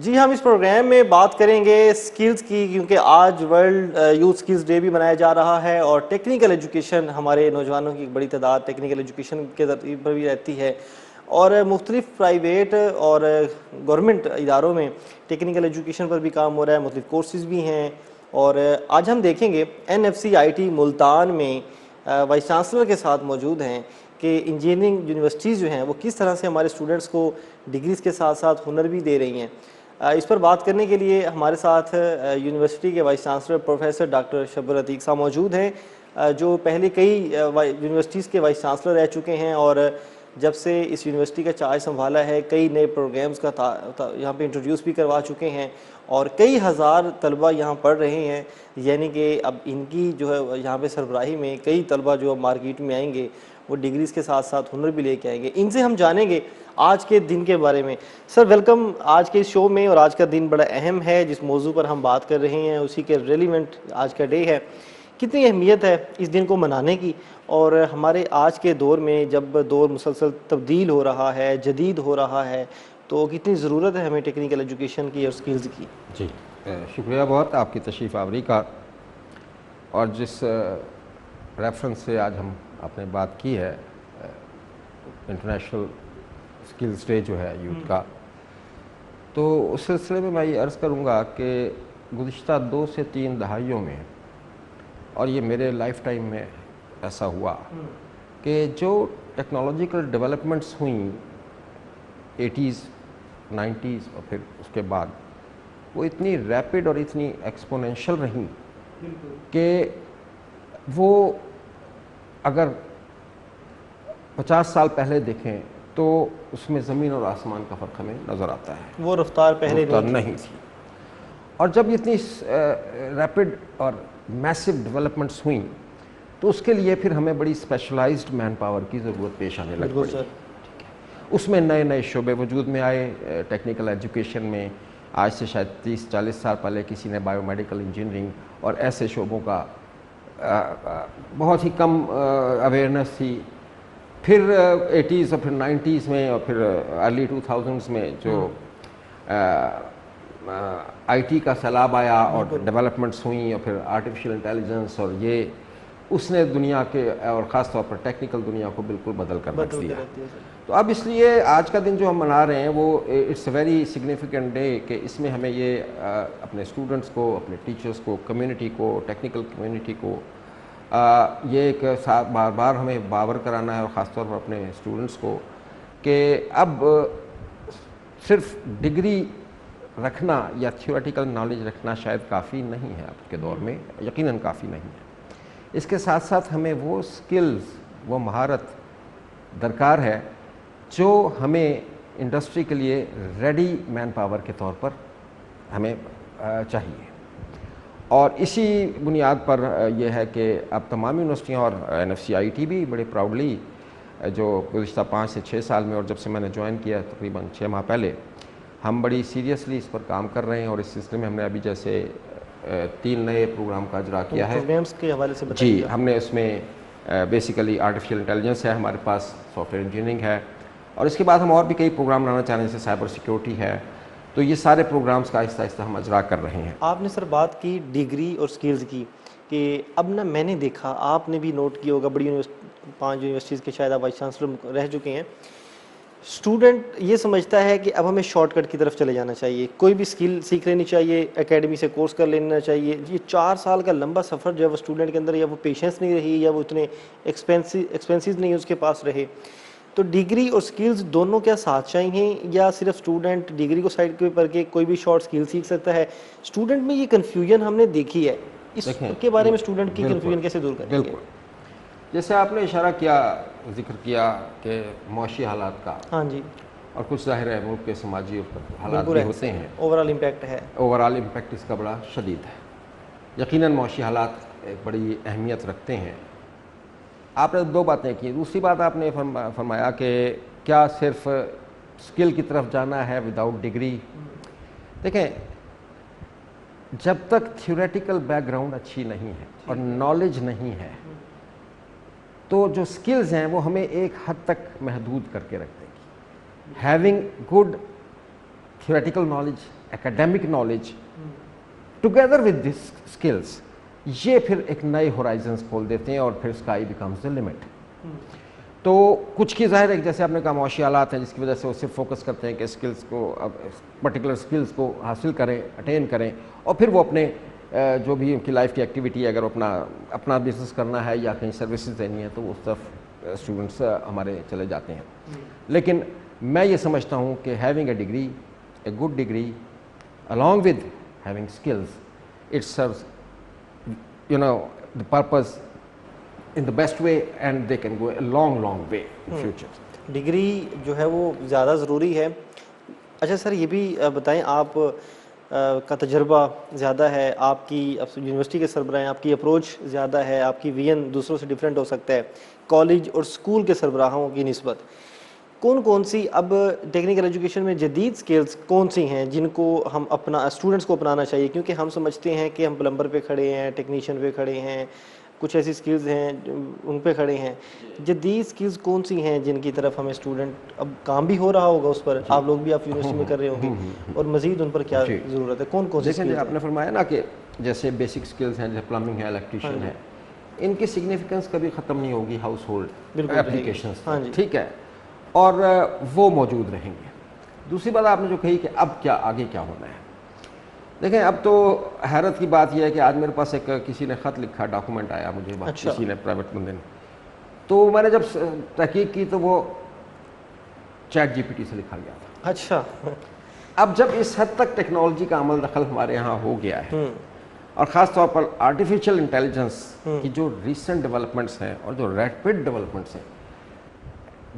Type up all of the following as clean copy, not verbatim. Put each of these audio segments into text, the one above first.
جی ہم اس پروگرام میں بات کریں گے سکلز کی، کیونکہ آج ورلڈ یوتھ سکلز ڈے بھی منایا جا رہا ہے اور ٹیکنیکل ایجوکیشن، ہمارے نوجوانوں کی بڑی تعداد ٹیکنیکل ایجوکیشن کے ترتیب پر بھی رہتی ہے، اور مختلف پرائیویٹ اور گورنمنٹ اداروں میں ٹیکنیکل ایجوکیشن پر بھی کام ہو رہا ہے، مختلف کورسز بھی ہیں۔ اور آج ہم دیکھیں گے NFC IIT ملتان میں وائس چانسلر کے ساتھ موجود ہیں کہ انجینئرنگ یونیورسٹیز جو ہیں وہ کس طرح سے ہمارے اسٹوڈنٹس کو ڈگریز کے ساتھ ساتھ ہنر بھی دے رہی ہیں۔ اس پر بات کرنے کے لیے ہمارے ساتھ یونیورسٹی کے وائس چانسلر پروفیسر ڈاکٹر شب العتیق صاحب موجود ہیں، جو پہلے کئی یونیورسٹیز کے وائس چانسلر رہ چکے ہیں، اور جب سے اس یونیورسٹی کا چارج سنبھالا ہے کئی نئے پروگرامز کا یہاں پہ انٹروڈیوس بھی کروا چکے ہیں، اور کئی ہزار طلبہ یہاں پڑھ رہے ہیں۔ یعنی کہ اب ان کی جو ہے یہاں پہ سربراہی میں کئی طلبہ جو مارکیٹ میں آئیں گے وہ ڈگریز کے ساتھ ساتھ ہنر بھی لے کے آئیں گے۔ ان سے ہم جانیں گے آج کے دن کے بارے میں۔ سر ویلکم آج کے اس شو میں، اور آج کا دن بڑا اہم ہے، جس موضوع پر ہم بات کر رہے ہیں اسی کے ریلیونٹ آج کا ڈے ہے۔ کتنی اہمیت ہے اس دن کو منانے کی، اور ہمارے آج کے دور میں جب دور مسلسل تبدیل ہو رہا ہے، جدید ہو رہا ہے، تو کتنی ضرورت ہے ہمیں ٹیکنیکل ایجوکیشن کی اور سکلز کی؟ جی شکریہ بہت آپ کی تشریف آوری کا، اور جس ریفرنس سے آج آپ نے بات کی ہے انٹرنیشنل سکلز ڈے جو ہے یوتھ کا، تو اس سلسلے میں یہ عرض کروں گا کہ گزشتہ 2 سے 3 دہائیوں میں، اور یہ میرے لائف ٹائم میں ایسا ہوا کہ جو ٹیکنالوجیکل ڈیولپمنٹس ہوئیں 80s 90s اور پھر اس کے بعد، وہ اتنی ریپڈ اور اتنی ایکسپونینشل رہیں کہ وہ اگر 50 سال پہلے دیکھیں تو اس میں زمین اور آسمان کا فرق ہمیں نظر آتا ہے، وہ رفتار پہلے نہیں تھی۔ اور جب اتنی ریپڈ اور میسو ڈیولپمنٹس ہوئیں تو اس کے لیے پھر ہمیں بڑی اسپیشلائزڈ مین پاور کی ضرورت پیش آنے لگ پڑی۔ اس میں نئے نئے شعبے وجود میں آئے ٹیکنیکل ایجوکیشن میں۔ آج سے شاید 30-40 سال پہلے کسی نے بایو میڈیکل انجینئرنگ اور ایسے شعبوں کا بہت ہی کم اویئرنیس تھی۔ پھر 80s اور پھر 90s میں اور پھر ارلی 2000s میں جو IT کا سیلاب آیا اور ڈیولپمنٹس ہوئیں، اور پھر آرٹیفیشل انٹیلیجنس، اور یہ اس نے دنیا کے اور خاص طور پر ٹیکنیکل دنیا کو بالکل بدل کر رکھ دیا۔ تو اب اس لیے آج کا دن جو ہم منا رہے ہیں وہ it's a very significant day, کہ اس میں ہمیں یہ اپنے اسٹوڈنٹس کو، اپنے ٹیچرس کو، کمیونٹی کو، ٹیکنیکل کمیونٹی کو یہ ایک ساتھ بار بار ہمیں باور کرانا ہے، اور خاص طور پر اپنے اسٹوڈنٹس کو، کہ اب صرف ڈگری رکھنا یا تھیوریٹیکل نالج رکھنا شاید کافی نہیں ہے اب کے دور میں، یقیناً کافی نہیں ہے۔ اس کے ساتھ ساتھ ہمیں وہ سکلز، وہ مہارت درکار ہے جو ہمیں انڈسٹری کے لیے ریڈی مین پاور کے طور پر ہمیں چاہیے۔ اور اسی بنیاد پر یہ ہے کہ اب تمام یونیورسٹیاں اور NFC-IIT بھی بڑے پراؤڈلی جو گزشتہ 5 سے 6 سال میں، اور جب سے میں نے جوائن کیا تقریباً 6 ماہ پہلے، ہم بڑی سیریسلی اس پر کام کر رہے ہیں، اور اس سلسلے میں ہم نے ابھی جیسے 3 نئے پروگرام کا اجرا کیا ہے۔ پروگرامز کے حوالے سے جی، ہم نے اس میں بیسیکلی آرٹیفیشل انٹیلیجنس ہے ہمارے پاس، سافٹ ویئر انجینئرنگ ہے، اور اس کے بعد ہم اور بھی کئی پروگرام لانا چاہ رہے ہیں، جیسے سائبر سیکیورٹی ہے۔ تو یہ سارے پروگرامز کا آہستہ آہستہ ہم اجرا کر رہے ہیں۔ آپ نے سر بات کی ڈگری اور سکلز کی، کہ اب نا میں نے دیکھا، آپ نے بھی نوٹ کیا ہوگا، بڑی 5 یونیورسٹیز کے شاید آپ وائس چانسلر رہ چکے ہیں، اسٹوڈنٹ یہ سمجھتا ہے کہ اب ہمیں شارٹ کٹ کی طرف چلے جانا چاہیے، کوئی بھی سکل سیکھ لینی چاہیے، اکیڈمی سے کورس کر لینا چاہیے۔ یہ 4 سال کا لمبا سفر جو ہے وہ اسٹوڈنٹ کے اندر یا وہ پیشنس نہیں رہی، یا وہ اتنے ایکسپینسز نہیں اس کے پاس رہے۔ تو ڈگری اور سکلز دونوں کیا ساتھ چاہیے، یا صرف اسٹوڈنٹ ڈگری کو سائڈ پر کے کوئی بھی شارٹ سکل سیکھ سکتا ہے؟ اسٹوڈنٹ میں یہ کنفیوژن ہم نے دیکھی ہے، اس کے بارے میں اسٹوڈنٹ کی کنفیوژن کیسے دور کریں گے؟ بالکل، جیسے آپ نے اشارہ کیا، ذکر کیا کہ معاشی حالات کا، ہاں جی، اور کچھ ظاہر ہے ملک کے سماجی حالات بھی ہوتے ہیں، اوورآل امپیکٹ ہے، اوورآل امپیکٹ اس کا بڑا شدید ہے۔ یقیناً معاشی حالات ایک بڑی اہمیت رکھتے ہیں۔ آپ نے 2 باتیں کی۔ دوسری بات آپ نے فرمایا کہ کیا صرف سکل کی طرف جانا ہے وداؤٹ ڈگری؟ دیکھیں، جب تک تھیوریٹیکل بیک گراؤنڈ اچھی نہیں ہے اور نالج نہیں ہے، تو جو سکلز ہیں وہ ہمیں ایک حد تک محدود کر کے رکھ دیں گی۔ Having good theoretical knowledge, academic knowledge, together with these skills, ये फिर एक नए horizons खोल देते हैं और फिर sky becomes the limit. तो कुछ की ज़ाहिर है जैसे आपने कहा मुआशी हालात हैं जिसकी वजह से वो सिर्फ फोकस करते हैं कि स्किल्स को पर्टिकुलर स्किल्स को हासिल करें, अटेन करें और फिर वो अपने जो भी उनकी लाइफ की एक्टिविटी है, अगर अपना बिजनेस करना है या कहीं सर्विसेज देनी है तो उस तरफ स्टूडेंट्स हमारे चले जाते हैं. लेकिन मैं ये समझता हूँ कि having a degree, a good degree along with having skills, it serves the purpose in the best way and they can go a long way in future. Degree जो है वो ज़्यादा ज़रूरी है. अच्छा सर ये भी बताएं, आप का तजर्बा ज़्यादा है, आपकी यूनिवर्सिटी के सरबराह हैं, आपकी अप्रोच ज़्यादा है, आपकी विजन दूसरों से डिफरेंट हो सकता है. कॉलेज और स्कूल के सरबराहों की निस्बत कौन सी अब टेक्निकल एजुकेशन में जदीद स्किल्स कौन सी हैं जिनको हम अपना स्टूडेंट्स को अपनाना चाहिए? क्योंकि हम समझते हैं कि हम प्लम्बर पे खड़े हैं, टेक्नीशियन पे खड़े हैं, कुछ ऐसी स्किल्स हैं उन पे खड़े हैं. जदीद स्किल्स कौन सी हैं जिनकी तरफ हमें स्टूडेंट, अब काम भी हो रहा होगा उस पर, आप लोग भी आप यूनिवर्सिटी में कर रहे होंगे, और मज़ीद उन पर क्या ज़रूरत है? कौन सी स्किल्स? आपने फरमाया ना कि जैसे बेसिक स्किल्स हैं, जैसे प्लम्बिंग है, इलेक्ट्रीशियन है, इनकी सिग्निफिकेंस कभी ख़त्म नहीं होगी हाउस होल्ड एप्लीकेशंस. ठीक है, और वो मौजूद रहेंगे. दूसरी बात आपने जो कही कि अब क्या आगे क्या होना है, देखें अब तो हैरत की बात यह है कि आज मेरे पास एक किसी ने ख़त लिखा, डॉक्यूमेंट आया मुझे. अच्छा. किसी ने प्राइवेट बंदे ने, तो मैंने जब तहकीक की तो वो चैट जीपीटी से लिखा गया था. अच्छा. अब जब इस हद तक टेक्नोलॉजी का अमल दखल हमारे यहाँ हो गया है और ख़ास तौर पर आर्टिफिशियल इंटेलिजेंस की जो रिसेंट डेवलपमेंट्स हैं और जो रैपिड डेवलपमेंट्स हैं,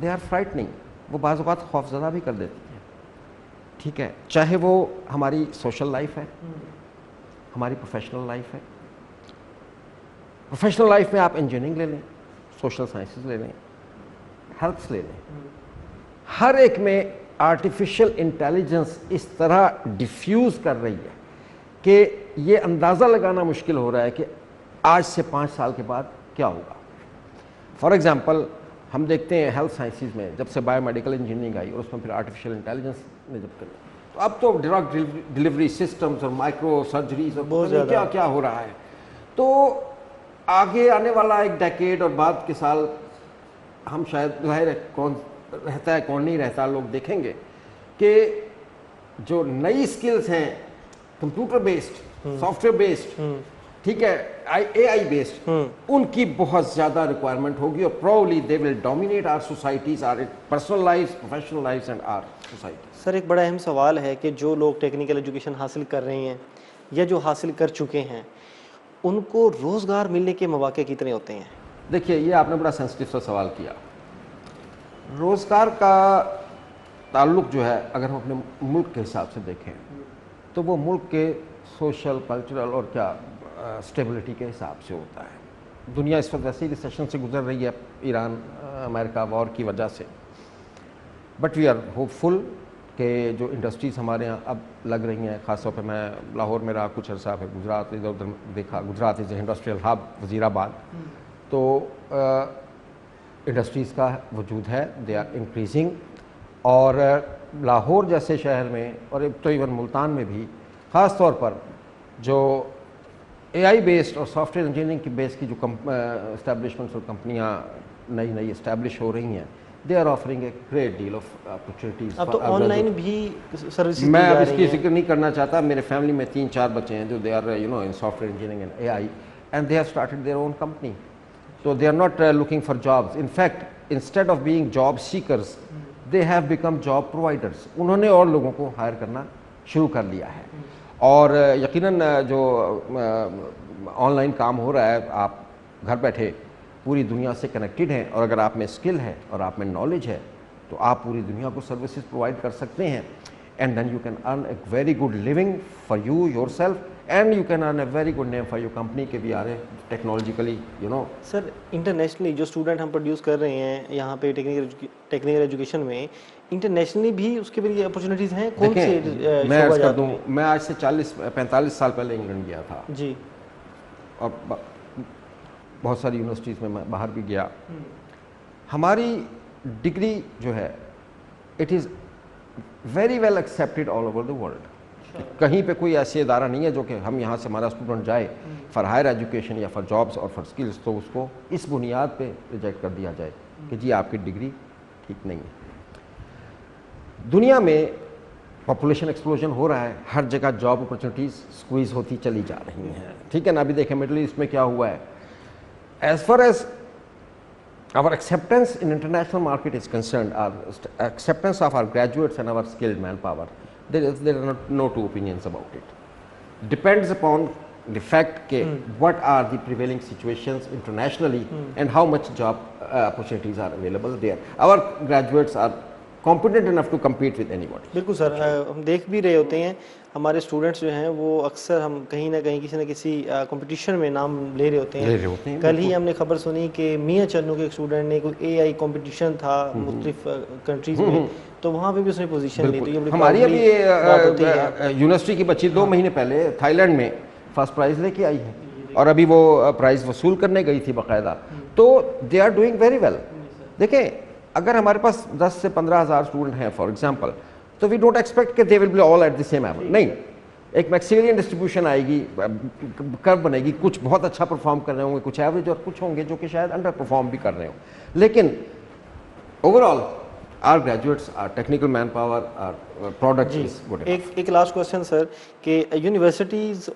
दे आर फ्राइटनिंग. वो बाज़ औक़ात खौफज़दा भी कर देती हैं. ठीक है, चाहे वो हमारी सोशल लाइफ है, हमारी प्रोफेशनल लाइफ है. प्रोफेशनल लाइफ में आप इंजीनियरिंग ले लें, सोशल साइंसेस ले लें, हेल्थ ले लें, हर एक में आर्टिफिशियल इंटेलिजेंस इस तरह डिफ्यूज़ कर रही है कि ये अंदाज़ा लगाना मुश्किल हो रहा है कि आज से 5 साल के बाद क्या होगा. फॉर एग्ज़ाम्पल हम देखते हैं हेल्थ साइंसेज में जब से बायोमेडिकल इंजीनियरिंग आई और उसमें फिर आर्टिफिशियल इंटेलिजेंस ने जब करी, तो अब तो ड्रग डिलीवरी सिस्टम्स और माइक्रो सर्जरीज और बहुत क्या क्या हो रहा है. तो आगे आने वाला एक डेकेड और बाद के साल हम शायद, ज़ाहिर है कौन रहता है कौन नहीं रहता, लोग देखेंगे कि जो नई स्किल्स हैं कंप्यूटर बेस्ड, सॉफ्टवेयर बेस्ड, ठीक है, AI बेस्ड, उनकी बहुत ज़्यादा रिक्वायरमेंट होगी और probably they will dominate our societies, our personal life, professional life and our society. Sir एक बड़ा अहम सवाल है कि जो लोग टेक्निकल एजुकेशन हासिल कर रहे हैं या जो हासिल कर चुके हैं, उनको रोज़गार मिलने के मौके कितने होते हैं? देखिए ये आपने बड़ा सेंसिटिव सा सवाल किया. रोज़गार का ताल्लुक़ जो है अगर हम अपने मुल्क के हिसाब से देखें तो वो मुल्क के सोशल, कल्चरल और क्या स्टेबिलिटी के हिसाब से होता है. दुनिया इस वक्त वैसे ही रिसेशन से गुजर रही है, ईरान अमेरिका वॉर की वजह से, बट वी आर होपफुल कि जो इंडस्ट्रीज़ हमारे यहाँ अब लग रही हैं, ख़ासतौर पे मैं लाहौर में रहा कुछ अर्सा, फिर गुजरात इधर उधर देखा. Gujarat is industrial hub, Wazirabad, तो इंडस्ट्रीज़ का वजूद है, दे आर इंक्रीजिंग. और लाहौर जैसे शहर में और तो इवन मुल्तान में भी ख़ास तौर पर जो AI बेस्ड और सॉफ्टवेयर इंजीनियरिंग की बेस की जो इस्टेब्लिशमेंट्स और कंपनियाँ नई इस्टेब्लिश हो रही हैं, they are offering a great deal of opportunities. अब तो ऑनलाइन भी सर्विस मैं अब इसकी जिक्र नहीं करना चाहता. मेरे फैमिली में 3-4 बच्चे हैं जो they are in software engineering and AI and they have started their own company. So they are not looking for jobs. In fact, instead of being job seekers, they have become job providers. उन्होंने और लोगों को higher करना शुरू कर लिया है. और यकीनन जो ऑनलाइन काम हो रहा है, आप घर बैठे पूरी दुनिया से कनेक्टेड हैं और अगर आप में स्किल है और आप में नॉलेज है तो आप पूरी दुनिया को सर्विसेज प्रोवाइड कर सकते हैं. And then you can earn a very good living for you yourself and you can earn a very good name for your company के भी आ रहे टेक्नोलॉजिकली सर. इंटरनेशनली जो स्टूडेंट हम प्रोड्यूस कर रहे हैं यहाँ पे टेक्निकल एजुकेशन में, इंटरनेशनली भी उसके लिए अपॉर्चुनिटीज़ हैं. कौन से मैं अर्ज कर दूँ, मैं आज से 40-45 साल पहले इंग्लैंड गया था जी, और बहुत सारी यूनिवर्सिटीज़ में मैं बाहर भी गया. हमारी डिग्री जो है it is very well accepted all over the world. कहीं पे कोई ऐसे इदारा नहीं है जो कि हम यहाँ से हमारा स्टूडेंट जाए फॉर हायर एजुकेशन या फॉर जॉब्स और फॉर स्किल्स तो उसको इस बुनियाद पे रिजेक्ट कर दिया जाए कि जी आपकी डिग्री ठीक नहीं है। दुनिया में पॉपुलेशन एक्सप्लोजन हो रहा है, हर जगह जॉब अपॉर्चुनिटीज़ स्क्वीज़ होती चली जा रही हैं, ठीक है ना। अभी देखें मिडल ईस्ट में क्या हुआ है। As far as our acceptance in international market is concerned, our acceptance of our graduates and our skilled manpower, there are no two opinions about it. Depends upon the fact ke what are the prevailing situations internationally and how much job opportunities are available there. Our graduates are competent enough to compete with anybody. बिल्कुल sir, हम देख भी रहे होते हैं हमारे students जो हैं वो अक्सर हम कहीं ना कहीं किसी न किसी कंपटीशन में नाम ले रहे होते हैं। कल ही हमने खबर सुनी कि मियां चन्नू के एक स्टूडेंट ने कोई एआई कंपटीशन था मुख्तलिफ कंट्रीज में, तो वहाँ पे भी उसने पोजीशन ली। तो ये बड़ी हमारी अभी यूनिवर्सिटी की बच्ची 2 महीने पहले थाईलैंड में फर्स्ट प्राइज़ लेके आई है और अभी वो प्राइज़ वसूल करने गई थी बाकायदा। तो they are doing very well. देखें अगर हमारे पास 10 से 15 हज़ार स्टूडेंट हैं फॉर एग्जांपल, तो वी डोंट एक्सपेक्ट कि they will be all at the same level. नहीं, एक मैक्सिलियन डिस्ट्रीब्यूशन आएगी, कर्व बनेगी, कुछ बहुत अच्छा परफॉर्म कर रहे होंगे, कुछ एवरेज और कुछ होंगे जो कि शायद अंडर परफॉर्म भी कर रहे हो। लेकिन overall our graduates, our technical man power, our product is good. एक लास्ट क्वेश्चन सर कि यूनिवर्सिटीज़,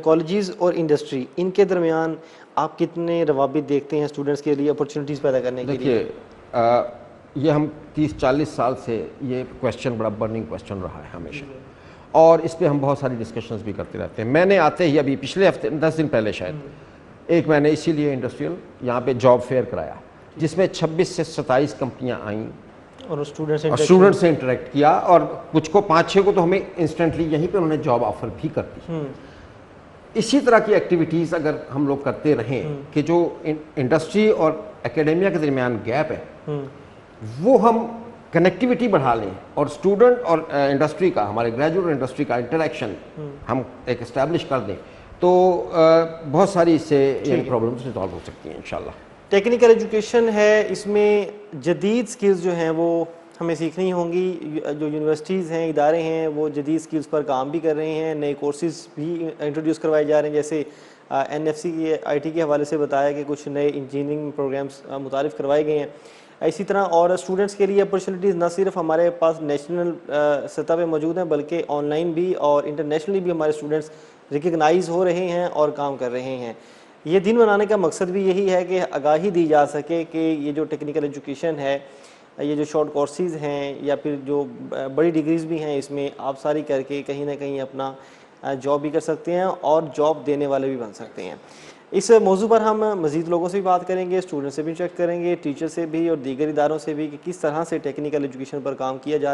कॉलेजेस और इंडस्ट्री, इनके दरमियान आप कितने रवाबित देखते हैं स्टूडेंट्स के लिए अपॉर्चुनिटीज़ पैदा करने के लिए? देखिए ये हम 30-40 साल से ये क्वेश्चन बड़ा बर्निंग क्वेश्चन रहा है हमेशा, और इस पे हम बहुत सारी डिस्कशंस भी करते रहते हैं। मैंने आते ही अभी पिछले हफ्ते 10 दिन पहले शायद एक मैंने इसीलिए इंडस्ट्रियल यहाँ पे जॉब फेयर कराया जिसमें 26 से 27 कंपनियाँ आईं और स्टूडेंट से इंटरेक्ट किया, और कुछ को 5-6 को तो हमें इंस्टेंटली यहीं पे उन्होंने जॉब ऑफर भी कर दी। इसी तरह की एक्टिविटीज़ अगर हम लोग करते रहें कि जो इंडस्ट्री और एकेडेमिया के दरमियान गैप है वो हम कनेक्टिविटी बढ़ा लें और स्टूडेंट और इंडस्ट्री का, हमारे ग्रेजुएट इंडस्ट्री का इंटरेक्शन हम एक इस्टेब्लिश कर दें तो बहुत सारी इससे प्रॉब्लम्स रिजॉल्व हो सकती हैं इंशाल्लाह। टेक्निकल एजुकेशन है, इसमें जदीद स्किल्स जो हैं वो हमें सीखनी होंगी। जो यूनिवर्सिटीज़ हैं, इदारे हैं, वो जदीद स्किल्स पर काम भी कर रहे हैं, नए कोर्सेज़ भी इंट्रोड्यूस करवाए जा रहे हैं। जैसे एनएफसी की आईटी के हवाले से बताया कि कुछ नए इंजीनियरिंग प्रोग्राम्स मुतारिफ़ करवाए गए हैं। इसी तरह और स्टूडेंट्स के लिए अपॉर्चुनिटीज़ न सिर्फ हमारे पास नेशनल सतह पे मौजूद हैं बल्कि ऑनलाइन भी और इंटरनेशनली भी हमारे स्टूडेंट्स रिकगनाइज़ हो रहे हैं और काम कर रहे हैं। ये दिन मनाने का मकसद भी यही है कि आगाही दी जा सके कि ये जो टेक्निकल एजुकेशन है, ये जो शॉर्ट कोर्सेज़ हैं या फिर जो बड़ी डिग्रीज़ भी हैं, इसमें आप सारी करके कहीं ना कहीं अपना जॉब भी कर सकते हैं और जॉब देने वाले भी बन सकते हैं। इस मौजू पर हम मज़ीद लोगों से भी बात करेंगे, स्टूडेंट से भी चेक करेंगे, टीचर से भी और दीगर इदारों से भी कि किस तरह से टेक्निकल एजुकेशन पर काम किया जा रहा है।